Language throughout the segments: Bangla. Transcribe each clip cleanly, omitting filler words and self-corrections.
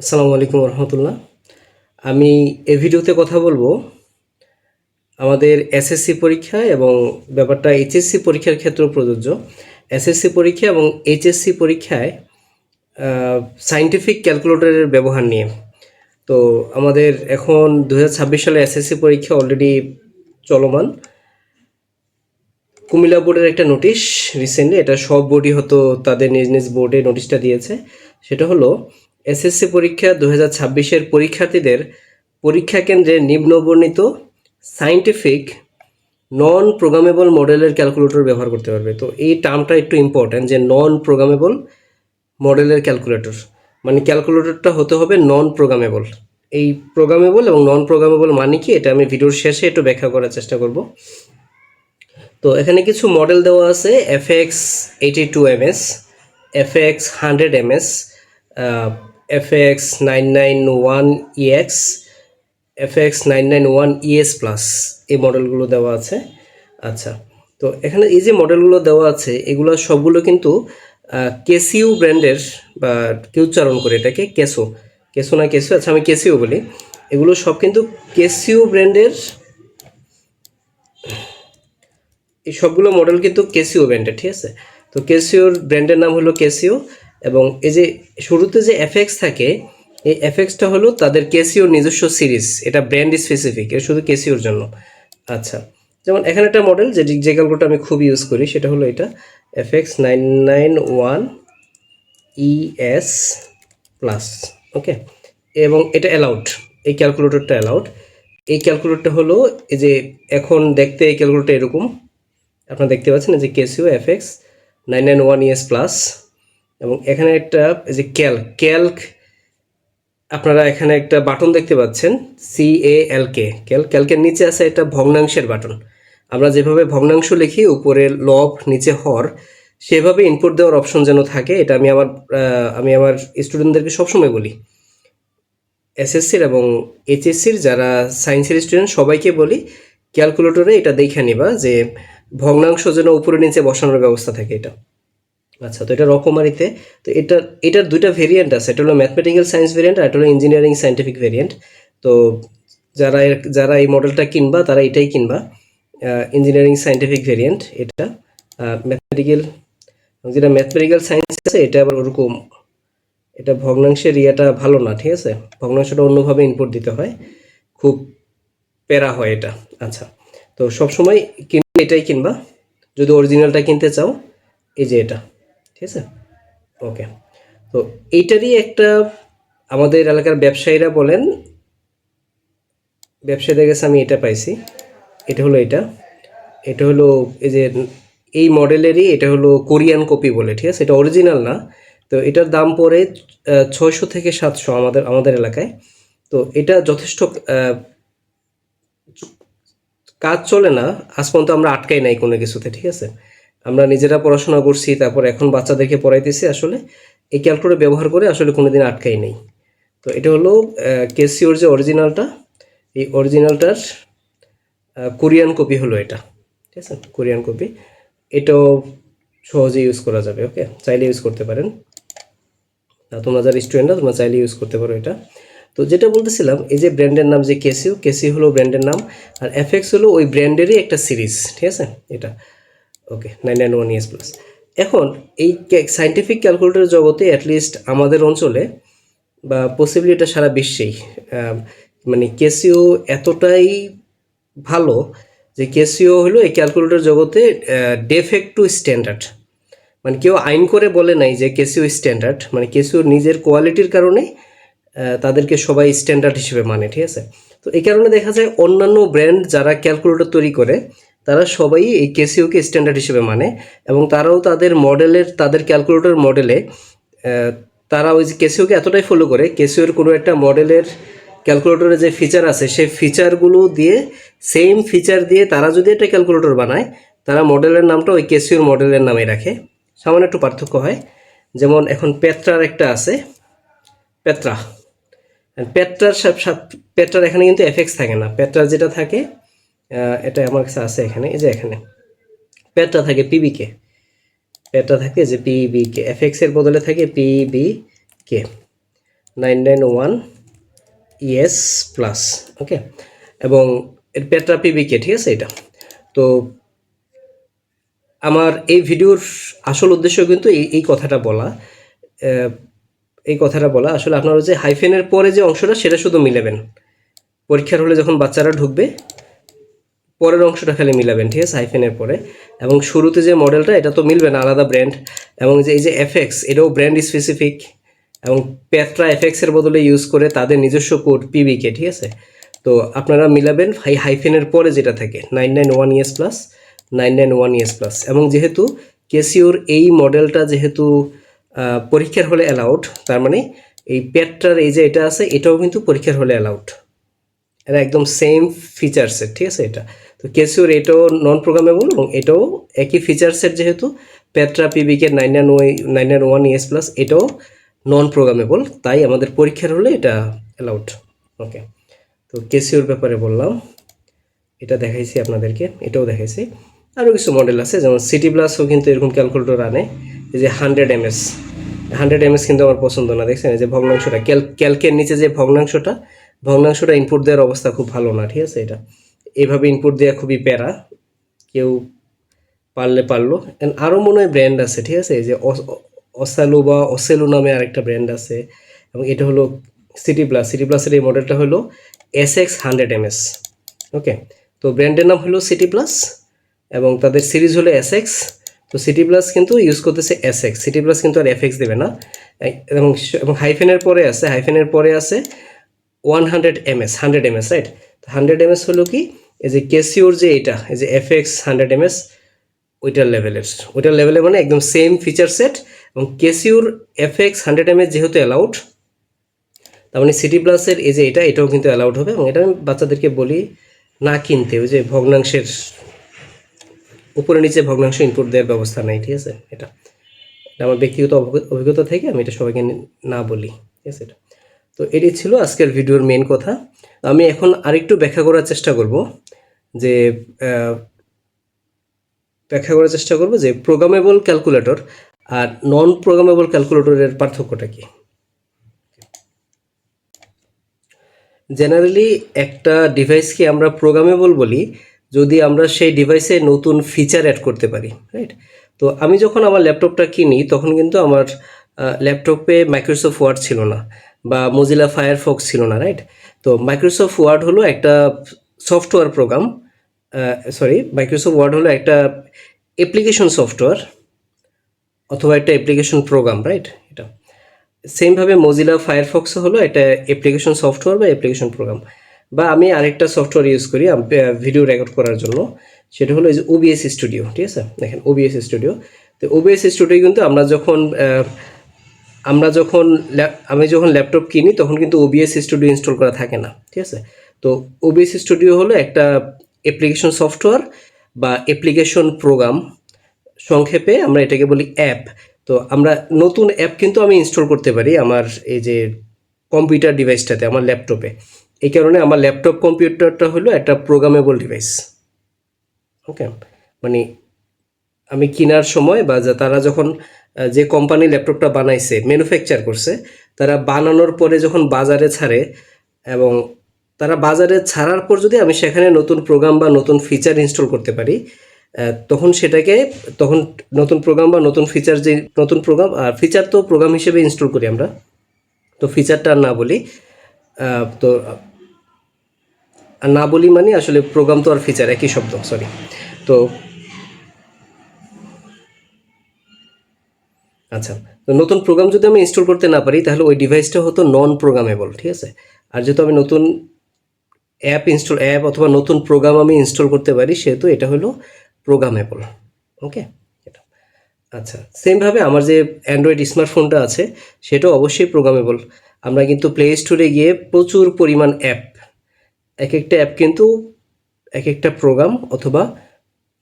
আসসালামু আলাইকুম রহমতুল্লাহ। আমি এই ভিডিওতে কথা বলবো আমাদের এসএসসি পরীক্ষা এবং ব্যাপারটা এইচএসসি পরীক্ষার ক্ষেত্রেও প্রযোজ্য। এসএসসি পরীক্ষা এবং এইচএসসি পরীক্ষায় সায়েন্টিফিক ক্যালকুলেটরের ব্যবহার নিয়ে। তো আমাদের এখন 2026 সালে এসএসসি পরীক্ষা অলরেডি চলমান। কুমিল্লা বোর্ডের একটা নোটিশ রিসেন্টলি, এটা সব বোর্ডই হয়তো তাদের নিজ নিজ বোর্ডে নোটিশটা দিয়েছে। সেটা হলো এসএসসি পরীক্ষা 2026-এর পরীক্ষার্থীদের পরীক্ষা কেন্দ্রে নিম্নবর্ণিত সায়েন্টিফিক নন প্রোগ্রামেবল মডেলের ক্যালকুলেটর ব্যবহার করতে পারবে। তো এই টার্মটা একটু ইম্পর্ট্যান্ট, যে নন প্রোগ্রামেবল মডেলের ক্যালকুলেটর, মানে ক্যালকুলেটরটা হতে হবে নন প্রোগ্রামেবল। এই প্রোগ্রামেবল এবং নন প্রোগ্রামেবল মানে কি, এটা আমি ভিডিওর শেষে একটু ব্যাখ্যা করার চেষ্টা করব। তো এখানে কিছু মডেল দেওয়া আছে: FX82MS, FX100MS, FX991EX, FX991ES plus, এই মডেলগুলো দেওয়া আছে। আচ্ছা, তো এখানে এই যে মডেলগুলো দেওয়া আছে এগুলো সবগুলো কিন্তু কেসিউ ব্র্যান্ডের, বা কি উচ্চারণ করে এটাকে, কেসো, কেসো না কেসিউ, আচ্ছা আমি কেসিউ বলি। এগুলো সব কিন্তু কেসিউ ব্র্যান্ডের, এই সবগুলো মডেল কিন্তু কেসিও ব্র্যান্ডের, ঠিক আছে। তো কেসিওর ব্র্যান্ডের নাম হলো কেসিও, এবং এই যে শুরুতে যে এফএক্স থাকে, এই এফএক্সটা হলো তাদের কেসিওর নিজস্ব সিরিজ, এটা ব্র্যান্ড স্পেসিফিক, এটা শুধু কেসিওর জন্য। আচ্ছা, যেমন এখানে একটা মডেল যে ক্যালকুলেটর আমি খুব ইউজ করি, সেটা হলো এটা FX991ES প্লাস। ওকে, এবং এটা অ্যালাউড, এই ক্যালকুলেটরটা অ্যালাউড। এই ক্যালকুলেটরটা হলো এই যে এখন দেখতে এই ক্যালকুলেটর এরকম, আপনারা দেখতে পাচ্ছেন যে কেসিও FX991ES প্লাস, এবং এখানে একটা এই যে ক্যালক, আপনারা এখানে একটা বাটন দেখতে পাচ্ছেন ক্যালকের নিচে আছে একটা ভগ্নাংশের বাটন। আমরা যেভাবে ভগ্নাংশ লিখি উপরে লব নিচে হর, সেভাবে ইনপুট দেওয়ার অপশন যেন থাকে। এটা আমি আমার স্টুডেন্টদেরকে সবসময় বলি, এসএসসির এবং এইচএসসির যারা সায়েন্সের স্টুডেন্ট সবাইকে বলি, ক্যালকুলেটরে এটা দেখে নিবা যে ভগ্নাংশ যেন উপরে নিচে বসানোর ব্যবস্থা থাকে এটা। আচ্ছা, তো এটা রকমারিতে, তো এটার দুইটা ভেরিয়েন্ট আছে, এটা হলো ম্যাথমেটিক্যাল সায়েন্স ভেরিয়েন্ট আর এটা হলো ইঞ্জিনিয়ারিং সায়েন্টিফিক ভেরিয়েন্ট। তো যারা এই মডেলটা কিনবা তারা এটাই কিনবা, ইঞ্জিনিয়ারিং সায়েন্টিফিক ভেরিয়েন্ট এটা। যেটা ম্যাথমেটিক্যাল সায়েন্স আছে এটা আবার ওরকম, এটা ভগ্নাংশের ইয়েটা ভালো না, ঠিক আছে, ভগ্নাংশটা অন্যভাবে ইনপুট দিতে হয়, খুব প্যারা হয় এটা। আচ্ছা, তো সবসময় কিনলে এটাই কিনবা যদি অরিজিনালটা কিনতে চাও, এই যে এটা, ঠিক আছে। ওকে, তো এইটারই একটা, আমাদের এলাকার ব্যবসায়ীরা বলেন, ব্যবসায়ীদের কাছে আমি এটা পাইছি, এটা হলো এটা হলো এই যে এই মডেলেরই, এটা হলো কোরিয়ান কপি বলে, ঠিক আছে, এটা অরিজিনাল না। তো এটার দাম পড়ে 600 থেকে 700 আমাদের এলাকায়। তো এটা যথেষ্ট কাজ চলে না, আজ পর্যন্ত আমরা আটকাই নাই কোনো কিছুতে, ঠিক আছে। আমরা নিজেরা পড়াশোনা করছি, তারপর এখন বাচ্চাদেরকে পড়াইতেছি, আসলে এই ক্যালকুলেটর ব্যবহার করে আসলে কোনোদিন আটকাই নেই। তো এটা হলো কেসিওর যে অরিজিনালটা, এই অরিজিনালটার কোরিয়ান কপি হলো এটা, ঠিক আছে, কোরিয়ান কপি। এটাও সহজে ইউজ করা যাবে, ওকে, চাইলে ইউজ করতে পারেন। তোমরা যারা স্টুডেন্টরা তোমরা চাইলে ইউজ করতে পারো এটা। তো যেটা বলতেছিলাম, এই যে ব্র্যান্ডের নাম যে কেসিও হলো ব্র্যান্ডের নাম, আর এফএক্স হলো ওই ব্র্যান্ডেরই একটা সিরিজ, ঠিক আছে এটা। ওকে, 991ES প্লাস। এখন এই সায়েন্টিফিক ক্যালকুলেটর জগতে অ্যাটলিস্ট আমাদের অঞ্চলে বা পসিবলি এটা সারা বিশ্বেই, মানে কেসিও এতটাই ভালো যে কেসিও হলো এই ক্যালকুলেটর জগতে ডেফেক্টু স্ট্যান্ডার্ড। মানে কেউ আইন করে বলে নাই যে কেসিও স্ট্যান্ডার্ড, মানে কেসিওর নিজের কোয়ালিটির কারণে তাদেরকে সবাই স্ট্যান্ডার্ড হিসেবে মানে, ঠিক আছে। তো এই কারণে দেখা যায় অন্যান্য ব্র্যান্ড যারা ক্যালকুলেটর তৈরি করে তারা সবাই এই কেসিওকে স্ট্যান্ডার্ড হিসেবে মানে, এবং তারাও তাদের ক্যালকুলেটর মডেলে তারা ওই যে কেসিওকে এতটাই ফলো করে, কেসিওর কোনো একটা মডেলের ক্যালকুলেটরে যে ফিচার আছে সেই ফিচারগুলো দিয়ে, সেম ফিচার দিয়ে তারা যদি একটা ক্যালকুলেটর বানায়, তারা মডেলের নামটা ওই কেসিওর মডেলের নামে রাখে। সামান্য একটু পার্থক্য হয়, যেমন এখন পেট্রার একটা আছে, পেট্রা, পেট্রার এখানে কিন্তু এফএক্স থাকে না, পেট্রার যেটা থাকে, এটা আমার কাছে আছে এখানে, এই যে এখানে পেট্রা থাকে পিবিকে, পেট্রা থাকে যে পিবিকে, এফএক্স এর বদলে থাকে পিবিকে। 991 ES প্লাস। ওকে, এবং এর পেট্রা পিবিকে, ঠিক আছে। এটা তো আমার এই ভিডিওর আসল উদ্দেশ্য কিন্তু এই কথাটা বলা, এই কথাটা বলা আসলে আপনারা যে হাইফেনের পরে যে অংশটা সেটা শুধু মিলাবেন পরীক্ষার হলে যখন বাচ্চারা ঢুকবে, পরের অংশটা খালি মিলাবেন, ঠিক আছে, হাইফেনের পরে। এবং শুরুতে যে মডেলটা এটা তো মিলবে না, আলাদা ব্র্যান্ড। এবং যে এই যে এফএক্স, এটাও ব্র্যান্ড স্পেসিফিক, এবং পেট্রা এফএক্সের বদলে ইউজ করে তাদের নিজস্ব কোড পিবিকে, ঠিক আছে। তো আপনারা মিলাবেন হাইফেনের পরে যেটা থাকে 991 ES প্লাস, 991 ES প্লাস। এবং যেহেতু কেসিওর এই মডেলটা যেহেতু পরীক্ষার হলে অ্যালাউড, তার মানে এই পেট্রার এই যে এটা আছে এটাও কিন্তু পরীক্ষার হলে অ্যালাউড। এটা একদম সেম ফিচারসের, ঠিক আছে। এটা তো কেসিওর এটাও নন প্রোগ্রামেবল এবং এটাও একই ফিচারসের, যেহেতু পেট্রা পিবিকে 991 ES প্লাস এটাও নন প্রোগ্রামেবল, তাই আমাদের পরীক্ষার হলে এটা অ্যালাউড। ওকে, তো কেসিওর ব্যাপারে বললাম, এটা দেখাইছি আপনাদেরকে, এটাও দেখাইছি। আরও কিছু মডেল আছে, যেমন সিটি প্লাসও কিন্তু এরকম ক্যালকুলেটর আনে। এই যে 100 MS, 100 MS কিন্তু আমার পছন্দ না, দেখছেন এই যে ভগ্নাংশটা, ক্যালকের নিচে যে ভগ্নাংশটা ইনপুট দেওয়ার অবস্থা খুব ভালো না, ঠিক আছে। এটা এইভাবে ইনপুট দেওয়া খুবই প্যারা, কেউ পারলো। আরও মনে হয় ব্র্যান্ড আছে, ঠিক আছে, এই যে অসালু বা অসেলু নামে আরেকটা ব্র্যান্ড আছে। এবং এটা হলো সিটি প্লাসের এই মডেলটা হলো SX 100 MS। ওকে, তো ব্র্যান্ডের নাম হলো সিটি প্লাস এবং তাদের সিরিজ হলো SX। তো সিটি প্লাস কিন্তু ইউজ করতেছে SX, সিটি প্লাস কিন্তু আর FX দেবে না। এবং হাইফেনের পরে আছে 100 MS, রাইট। তো 100 MS হলো কি, এই যে কেসিওর যে এটা, এই যে FX 100 MS, ওইটার লেভেলে মানে একদম সেম ফিচার সেট। এবং কেসিওর FX 100 MS যেহেতু অ্যালাউড, তার মানে সিটি প্লাসের এই যে এটাও কিন্তু অ্যালাউড হবে। এবং এটা আমি বাচ্চাদেরকে বলি না কিনতে, ওই যে ভগ্নাংশের উপরে নিচে ভগ্নাংশ ইনপুট দেওয়ার ব্যবস্থা নাই, ঠিক আছে। এটা আমার ব্যক্তিগত অভিজ্ঞতা থেকে আমি এটা সবাইকে না বলি, ঠিক আছে। এটা তো এটি ছিল আজকের ভিডিওর মেন কথা। আমি এখন আরেকটু ব্যাখ্যা করার চেষ্টা করব যে প্রোগ্রামেবল ক্যালকুলেটর আর নন প্রোগ্রামেবল ক্যালকুলেটরের পার্থক্যটা কি। জেনারেলি একটা ডিভাইসকে আমরা প্রোগ্রামেবল বলি যদি আমরা সেই ডিভাইসে নতুন ফিচার অ্যাড করতে পারি, রাইট। তো আমি যখন আমার ল্যাপটপটা কিনি তখন কিন্তু আমার ল্যাপটপে মাইক্রোসফট ওয়ার্ড ছিল না বা মোজিলা ফায়ারফক্স ছিল না, রাইট। তো মাইক্রোসফট ওয়ার্ড হলো একটা সফটওয়্যার প্রোগ্রাম, মাইক্রোসফট ওয়ার্ড হলো একটা অ্যাপ্লিকেশন সফটওয়্যার অথবা একটা অ্যাপ্লিকেশন প্রোগ্রাম, রাইট। এটা সেমভাবে মোজিলা ফায়ারফক্সও হলো একটা অ্যাপ্লিকেশন সফটওয়্যার বা অ্যাপ্লিকেশন প্রোগ্রাম। বা আমি আরেকটা সফটওয়্যার ইউজ করি ভিডিও রেকর্ড করার জন্য, সেটা হলো এই যে OBS স্টুডিও, ঠিক আছে। দেখেন OBS স্টুডিও, তো OBS স্টুডিও কিন্তু আমি যখন ল্যাপটপ কিনি তখন কিন্তু OBS স্টুডিও ইনস্টল করা থাকে না, ঠিক আছে। তো OBS স্টুডিও হলো একটা অ্যাপ্লিকেশন সফটওয়্যার বা অ্যাপ্লিকেশন প্রোগ্রাম, সংক্ষেপে আমরা এটাকে বলি অ্যাপ। তো আমরা নতুন অ্যাপ কিন্তু আমি ইনস্টল করতে পারি আমার এই যে কম্পিউটার ডিভাইসটাতে, আমার ল্যাপটপে। এই কারণে আমার ল্যাপটপ কম্পিউটারটা হলো একটা প্রোগ্রামেবল ডিভাইস। ওকে, মানে আমি কেনার সময় বা তারা যখন যে কোম্পানি ল্যাপটপটা বানাইছে, ম্যানুফ্যাকচার করছে, তারা বানানোর পরে যখন বাজারে ছাড়ে এবং তারা বাজারে ছাড়ার পর যদি আমি সেখানে নতুন প্রোগ্রাম বা নতুন ফিচার ইনস্টল করতে পারি, তখন নতুন প্রোগ্রাম বা নতুন ফিচার, যে নতুন প্রোগ্রাম আর ফিচার তো প্রোগ্রাম হিসেবে ইনস্টল করি আমরা, তো ফিচারটা না বলি, তো না বলি মানে আসলে প্রোগ্রাম তো আর ফিচার একই শব্দ, সরি। তো আচ্ছা, তো নতুন প্রোগ্রাম যদি আমি ইনস্টল করতে না পারি তাহলে ওই ডিভাইসটা হতো নন প্রোগ্রামেবল, ঠিক আছে। আর যেহেতু আমি নতুন অ্যাপ অথবা নতুন প্রোগ্রাম আমি ইনস্টল করতে পারি, সেহেতু এটা হলো প্রোগ্রামেবল। ওকে, আচ্ছা, সেমভাবে আমার যে অ্যান্ড্রয়েড স্মার্টফোনটা আছে সেটাও অবশ্যই প্রোগ্রামেবল। আমরা কিন্তু প্লে স্টোরে গিয়ে প্রচুর পরিমাণ অ্যাপ, এক একটা অ্যাপ কিন্তু এক একটা প্রোগ্রাম অথবা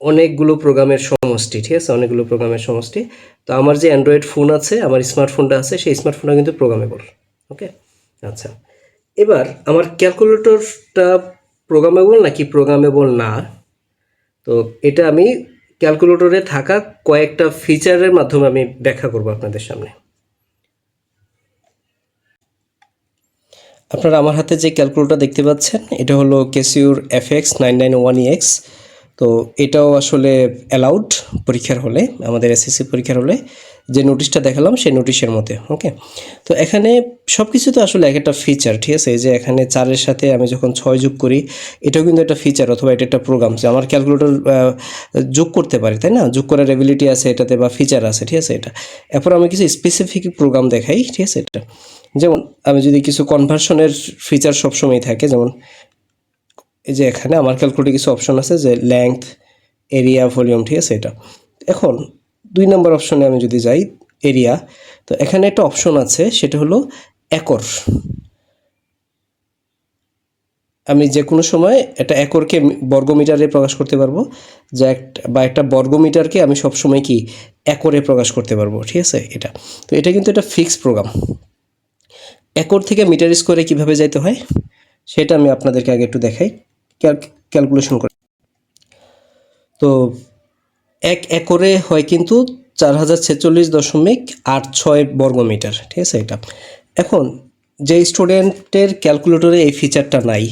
অনেকগুলো প্রোগ্রামের সমষ্টি, ঠিক আছে, অনেকগুলো প্রোগ্রামের সমষ্টি। তো আমার যে অ্যান্ড্রয়েড ফোন আছে, আমার স্মার্টফোনটা আছে, সেই স্মার্টফোনটা কিন্তু প্রোগ্রামেবল। ওকে, আচ্ছা, এবার আমার ক্যালকুলেটরটা প্রোগ্রামেবল নাকি প্রোগ্রামেবল না, তো এটা আমি ক্যালকুলেটরে থাকা কয়েকটা ফিচারের মাধ্যমে আমি ব্যাখ্যা করব আপনাদের সামনে। আপনারা আমার হাতে যে ক্যালকুলেটর দেখতে পাচ্ছেন এটা হলো ক্যাসিওর FX991EX। তো এটাও আসলে অ্যালাউড পরীক্ষার হলে, আমাদের এসএসসি পরীক্ষার হলে যে নোটিশটা দেখালাম সেই নোটিশের মধ্যে। ওকে, তো এখানে সব কিছু তো আসলে এক একটা ফিচার, ঠিক আছে। এই যে এখানে 4-এর সাথে আমি যখন 6 যোগ করি, এটাও কিন্তু একটা ফিচার অথবা এটা একটা প্রোগ্রাম যে আমার ক্যালকুলেটর যোগ করতে পারি, তাই না? যোগ করার এবিলিটি আছে এটাতে বা ফিচার আছে, ঠিক আছে। এটা এরপর আমি কিছু স্পেসিফিক প্রোগ্রাম দেখাই, ঠিক আছে। এটা যেমন আমি যদি কিছু কনভার্সনের ফিচার সবসময় থাকে, যেমন এই যে এখানে আমার ক্যালকুলেটরে কিছু অপশন আছে যে লেংথ, এরিয়া, ভলিউম, ঠিক আছে। এটা এখন 2 নম্বর অপশনে আমি যদি যাই এরিয়া, তো এখানে একটা অপশন আছে সেটা হলো একর। আমি যে কোনো সময় একটা একরকে বর্গমিটারে প্রকাশ করতে পারবো, যে একটা বর্গমিটারকে আমি সবসময় কি একরে প্রকাশ করতে পারবো, ঠিক আছে। এটা তো এটা কিন্তু একটা ফিক্সড প্রোগ্রাম। একর থেকে মিটার স্কোয়ারে কীভাবে যাইতে হয় সেটা আমি আপনাদেরকে আগে একটু দেখাই ক্যালকুলেশন করে। তো 1 একরে হয় কিন্তু 4046.86 বর্গমিটার, ঠিক আছে। এটা এখন যে স্টুডেন্টের ক্যালকুলেটরে এই ফিচারটা নাই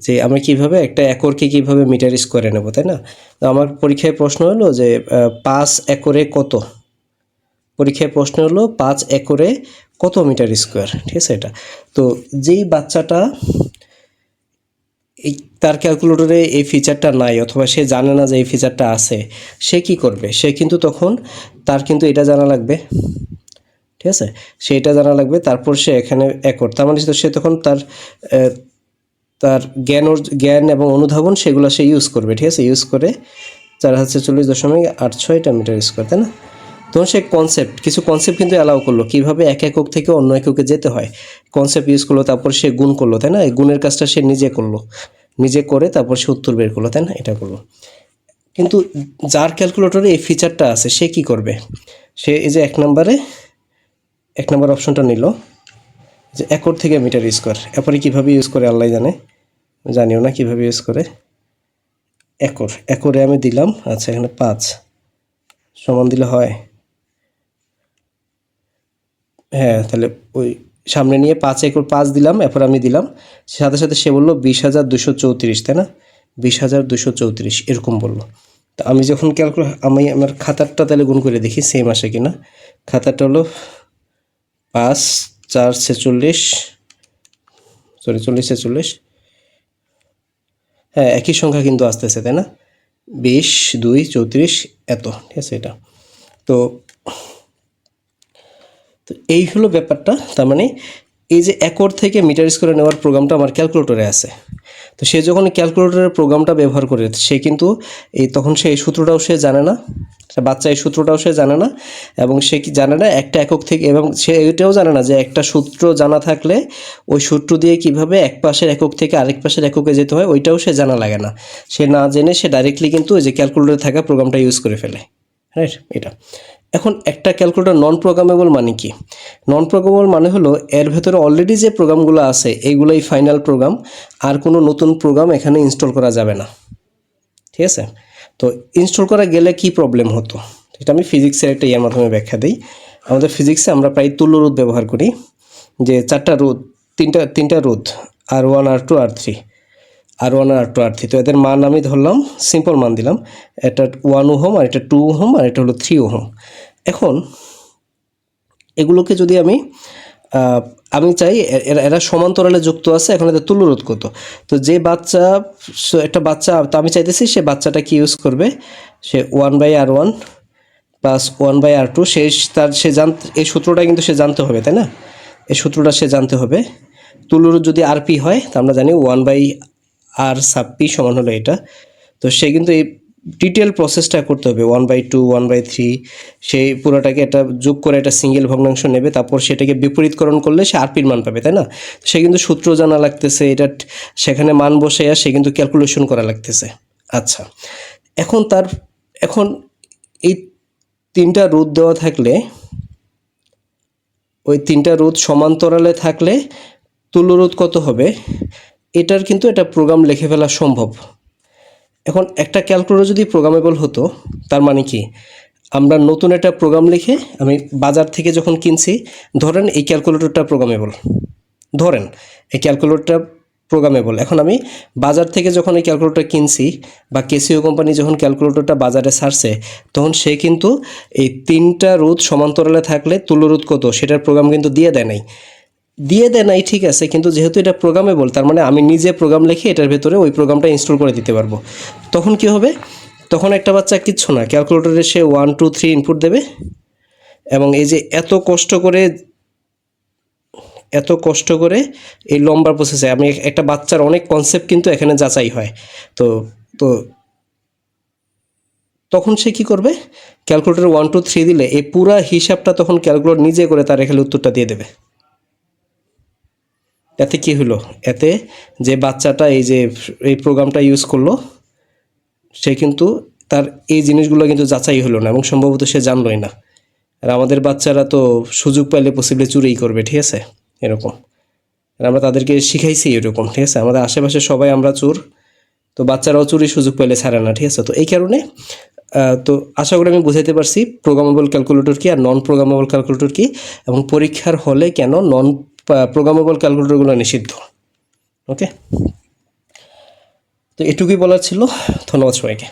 যে আমি কিভাবে একটা একরকে কিভাবে মিটার স্কোয়ারে নেব, তাই না? তো আমার পরীক্ষায় প্রশ্ন হলো যে 5 একরে কত, পরীক্ষায় প্রশ্ন হলো 5 একরে কত মিটার স্কোয়ার, ঠিক আছে। এটা তো যেই বাচ্চাটা এই তার ক্যালকুলেটরে এই ফিচারটা নাই অথবা সে জানে না যে এই ফিচারটা আছে, সে কি করবে? সে কিন্তু তখন তার কিন্তু এটা জানা লাগবে, ঠিক আছে। সে এটা জানা লাগবে, তারপর সে এখানে একর, তার মানে সে তখন তার তার জ্ঞান এবং অনুধাবন সেগুলো সে ইউজ করবে, ঠিক আছে। ইউজ করে 4046.86 মিটার স্কোয়ার, তাই না? তখন সে কিছু কনসেপ্ট কিন্তু অ্যালাউ করলো কীভাবে এক একক থেকে অন্য এককে যেতে হয়, কনসেপ্ট ইউজ করলো, তারপর সে গুণ করলো, তাই না? এই গুণের কাজটা সে নিজে করলো, নিজে করে তারপর সে উত্তর বের করলো, তাই না? এটা করলো। কিন্তু যার ক্যালকুলেটরে এই ফিচারটা আছে সে কি করবে? সে এই যে এক নম্বর অপশনটা নিল যে একর থেকে মিটার স্কোয়ার, এরপরে কীভাবে ইউজ করে আল্লাহ জানে, জানিও না কীভাবে ইউজ করে। একরে আমি দিলাম, আচ্ছা এখানে 5 সমান দিলে হয়, হ্যাঁ, তাহলে ওই সামনে নিয়ে 5 একর 5 দিলাম, এরপর আমি দিলাম, সাথে সাথে সে বললো 20,234, তাই না? 20,234 এরকম বললো। তো আমি যখন আমি আমার খাতারটা তাহলে গুণ করে দেখি সেম আসে কিনা। খাতারটা হলো 5 4 46, সরি 40 46, হ্যাঁ একই সংখ্যা কিন্তু আসতেছে, তাই না? 20 2 34 এত, ঠিক আছে। এটা তো এই হলো ব্যাপারটা। তার মানে এই যে একর থেকে মিটার স্কোয়ারে নেওয়ার প্রোগ্রামটা আমার ক্যালকুলেটরে আছে। তো সে যখন ক্যালকুলেটরের প্রোগ্রামটা ব্যবহার করে সে কিন্তু তখন সে এই সূত্রটাও সে জানে না, বাচ্চা এই সূত্রটাও সে জানে না, এবং সে কি জানে না একটা একক থেকে, এবং সে এটাও জানে না যে একটা সূত্র জানা থাকলে ওই সূত্র দিয়ে কিভাবে এক পাশের একক থেকে আরেক পাশের এককে যেতে হয় ওইটাও সে জানা লাগে না। সে না জেনে সে ডাইরেক্টলি কিন্তু ওই যে ক্যালকুলেটরে থাকা প্রোগ্রামটা ইউজ করে ফেলে, রাইট। এটা এখন একটা ক্যালকুলেটর নন প্রোগ্রামেবল মানে কি? নন প্রোগ্রামেবল মানে হলো এর ভেতরে অলরেডি যে প্রোগ্রামগুলো আছে এইগুলোই ফাইনাল প্রোগ্রাম, আর কোনো নতুন প্রোগ্রাম এখানে ইনস্টল করা যাবে না, ঠিক আছে। তো ইনস্টল করা গেলে কি প্রবলেম হতো এটা আমি ফিজিক্সের একটা ইয়ের মাধ্যমে ব্যাখ্যা দিই। আমাদের ফিজিক্সে আমরা প্রায় তুল্য রোধ ব্যবহার করি, যে তিনটা রোধ R1 R2 R3, R1 R2 R3, তো এদের মান আমি ধরলাম, সিম্পল মান দিলাম, এটা 1 ওহম আর এটা 2 ওহম আর এটা হলো 3 ওহম। এখন এগুলোকে যদি আমি চাই এরা সমান্তরালে যুক্ত আছে, এখন এদের তুল্যরোধ কত? তো যে একটা বাচ্চা, তো আমি চাইতেছি সে বাচ্চাটা কি ইউজ করবে, সে 1/R1 প্লাস 1/R2, এই সূত্রটা কিন্তু সে জানতে হবে, তাই না? এই সূত্রটা সে জানতে হবে। তুল্যরোধ যদি আরপি হয় তো আমরা জানি 1/R সাব পি সমান হলো এটা। তো সে কিন্তু এই ডিটেল প্রসেসটা করতে হবে, 1/2 1/3, সেই পুরোটাকে একটা যোগ করে একটা সিঙ্গেল ভগ্নাংশ নেবে, তারপর সেটাকে বিপরীতকরণ করলে সে আরপির মান পাবে, তাই না? সে কিন্তু সূত্র জানা লাগতেছে, এটা সেখানে মান বসে সে কিন্তু ক্যালকুলেশন করা লাগতেছে। আচ্ছা, এখন এই 3টা রোধ দেওয়া থাকলে, ওই 3টা রোধ সমান্তরালে থাকলে তুল্যরোধ কত হবে এটার কিন্তু একটা প্রোগ্রাম লিখে ফেলা সম্ভব। এখন একটা ক্যালকুলেটর যদি প্রোগ্রামেবল হতো তার মানে কি, আমরা নতুন একটা প্রোগ্রাম লিখে আমি বাজার থেকে যখন কিনছি, ধরেন এই ক্যালকুলেটরটা প্রোগ্রামেবল, ধরেন এই ক্যালকুলেটরটা প্রোগ্রামেবল। এখন আমি বাজার থেকে যখন এই ক্যালকুলেটর কিনছি বা কেসিও কোম্পানি যখন ক্যালকুলেটরটা বাজারে ছাড়ছে, তখন সে কিন্তু এই 3টা রোধ সমান্তরালে থাকলে তুল্যরোধ কত সেটার প্রোগ্রাম কিন্তু দিয়ে দেয় নাই, ঠিক আছে। কিন্তু যেহেতু এটা প্রোগ্রামেবল, তার মানে আমি নিজে প্রোগ্রাম লিখে এটার ভেতরে ওই প্রোগ্রামটা ইনস্টল করে দিতে পারবো। তখন কি হবে, তখন একটা বাচ্চা কিচ্ছু না, ক্যালকুলেটরে সে 1 2 3 ইনপুট দেবে এবং এই যে এত কষ্ট করে এই লম্বা প্রসেসে আমি একটা বাচ্চার অনেক কনসেপ্ট কিন্তু এখানে যাচাই হয়। তো তো তখন সে কি করবে, ক্যালকুলেটরে 1 2 3 দিলে এই পুরা হিসাবটা তখন ক্যালকুলেটর নিজে করে তার এখানে উত্তরটা দিয়ে দেবে। এতে কি হলো, এতে যে বাচ্চাটা এই যে এই প্রোগ্রামটা ইউজ করলো সে কিন্তু তার এই জিনিসগুলো কিন্তু যাচাই হলো না এবং সম্ভবত সে জানলোই না। আর আমাদের বাচ্চারা তো সুযোগ পাইলে পসিবলি চুরিই করবে, ঠিক আছে, এরকম। আর আমরা তাদেরকে শিখাইছি এরকম, ঠিক আছে। আমাদের আশেপাশে সবাই আমরা চোর, তো বাচ্চারাও চুরির সুযোগ পাইলে ছাড়ে না, ঠিক আছে। তো এই কারণে তো আশা করি আমি বুঝাইতে পারছি প্রোগ্রামেবল ক্যালকুলেটর কি আর নন প্রোগ্রামেবল ক্যালকুলেটর কি, এবং পরীক্ষার হলে কেন নন প্রোগ্রামেবল ক্যালকুলেটরগুলো নিষিদ্ধ। ওকে, তো এটুকুই বলার ছিল। ধন্যবাদ সবাইকে।